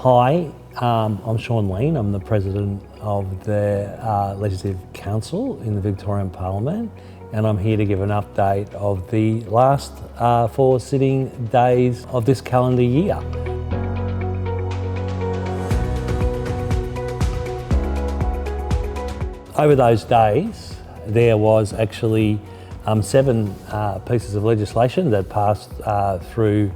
Hi, I'm Sean Lean. I'm the President of the Legislative Council in the Victorian Parliament, and I'm here to give an update of the last 4 sitting days of this calendar year. Over those days, there was actually 7 pieces of legislation that passed through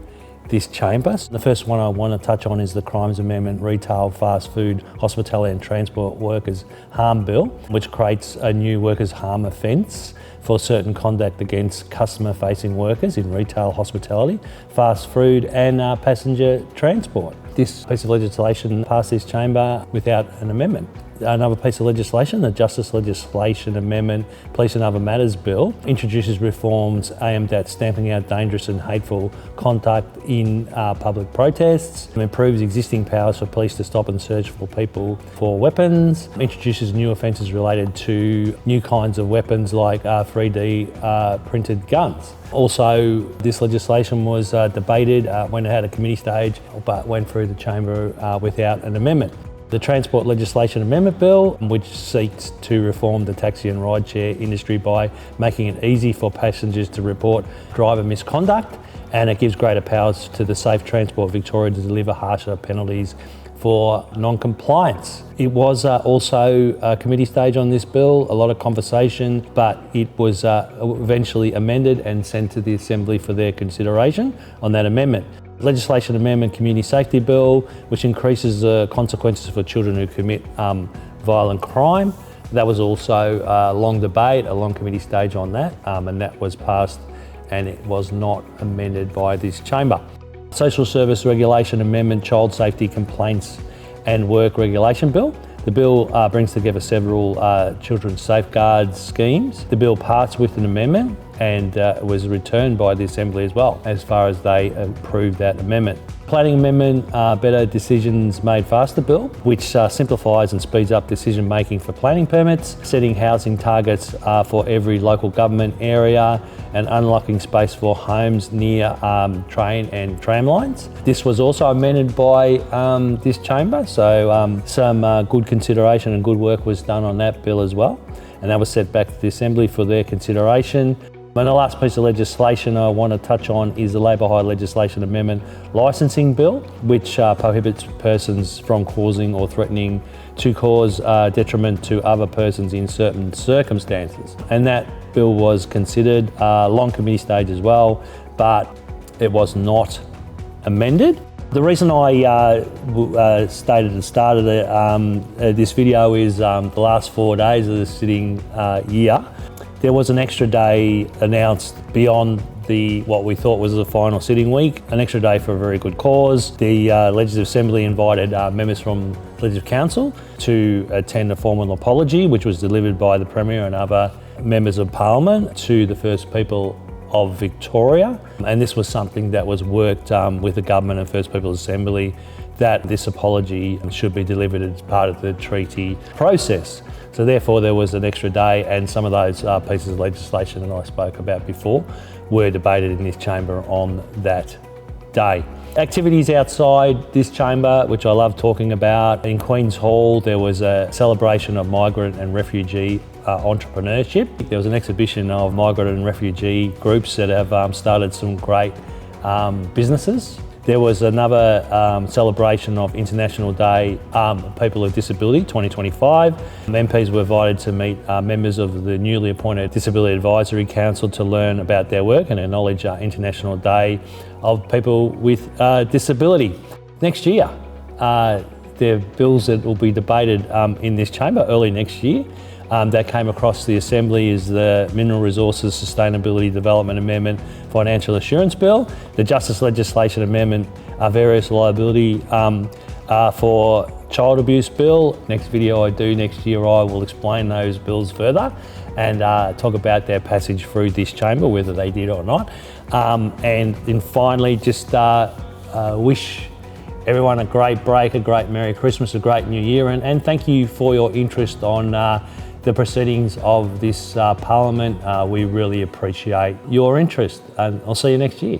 this chamber. The first one I want to touch on is the Crimes Amendment Retail, Fast Food, Hospitality and Transport Workers Harm Bill, which creates a new workers' harm offence for certain conduct against customer-facing workers in retail, hospitality, fast food and passenger transport. This piece of legislation passed this chamber without an amendment. Another piece of legislation, the Justice Legislation Amendment Police and Other Matters Bill, introduces reforms aimed at stamping out dangerous and hateful conduct in public protests, improves existing powers for police to stop and search for people for weapons, introduces new offences related to new kinds of weapons like 3D printed guns. Also, this legislation was debated when it had a committee stage, but went through the chamber without an amendment. The Transport Legislation Amendment Bill, which seeks to reform the taxi and rideshare industry by making it easy for passengers to report driver misconduct, and it gives greater powers to the Safe Transport Victoria to deliver harsher penalties for non-compliance. It was also a committee stage on this bill, a lot of conversation, but it was eventually amended and sent to the Assembly for their consideration on that amendment. Legislation Amendment Community Safety Bill, which increases the consequences for children who commit violent crime. That was also a long debate, a long committee stage on that, and that was passed and it was not amended by this chamber. Social Service Regulation Amendment, Child Safety Complaints and Work Regulation Bill. The bill brings together several children's safeguards schemes. The bill passed with an amendment and was returned by the Assembly as well, as far as they approved that amendment. Planning Amendment, Better Decisions Made Faster Bill, which simplifies and speeds up decision making for planning permits, setting housing targets for every local government area and unlocking space for homes near train and tram lines. This was also amended by this chamber, so some good consideration and good work was done on that bill as well, and that was sent back to the Assembly for their consideration. And the last piece of legislation I want to touch on is the Labour Hire Legislation Amendment Licensing Bill, which prohibits persons from causing or threatening to cause detriment to other persons in certain circumstances. And that bill was considered a long committee stage as well, but it was not amended. The reason I stated at the start of this video is the last 4 days of the sitting year. There was an extra day announced beyond what we thought was the final sitting week, an extra day for a very good cause. The Legislative Assembly invited members from Legislative Council to attend a formal apology, which was delivered by the Premier and other members of Parliament to the First People of Victoria. And this was something that was worked with the Government and First People's Assembly, that this apology should be delivered as part of the treaty process. So therefore there was an extra day, and some of those pieces of legislation that I spoke about before were debated in this chamber on that day. Activities outside this chamber, which I love talking about. In Queen's Hall, there was a celebration of migrant and refugee entrepreneurship. There was an exhibition of migrant and refugee groups that have started some great businesses. There was another celebration of International Day People with Disability 2025. MPs were invited to meet members of the newly appointed Disability Advisory Council to learn about their work and acknowledge International Day of People with Disability. Next year, there are bills that will be debated in this chamber early next year. That came across the Assembly is the Mineral Resources Sustainability Development Amendment Financial Assurance Bill, the Justice Legislation Amendment Various Liability for Child Abuse Bill. Next video I do next year, I will explain those bills further and talk about their passage through this chamber, whether they did or not. And then finally, just wish everyone a great break, a great Merry Christmas, a great New Year, and thank you for your interest on the proceedings of this Parliament. We really appreciate your interest, and I'll see you next year.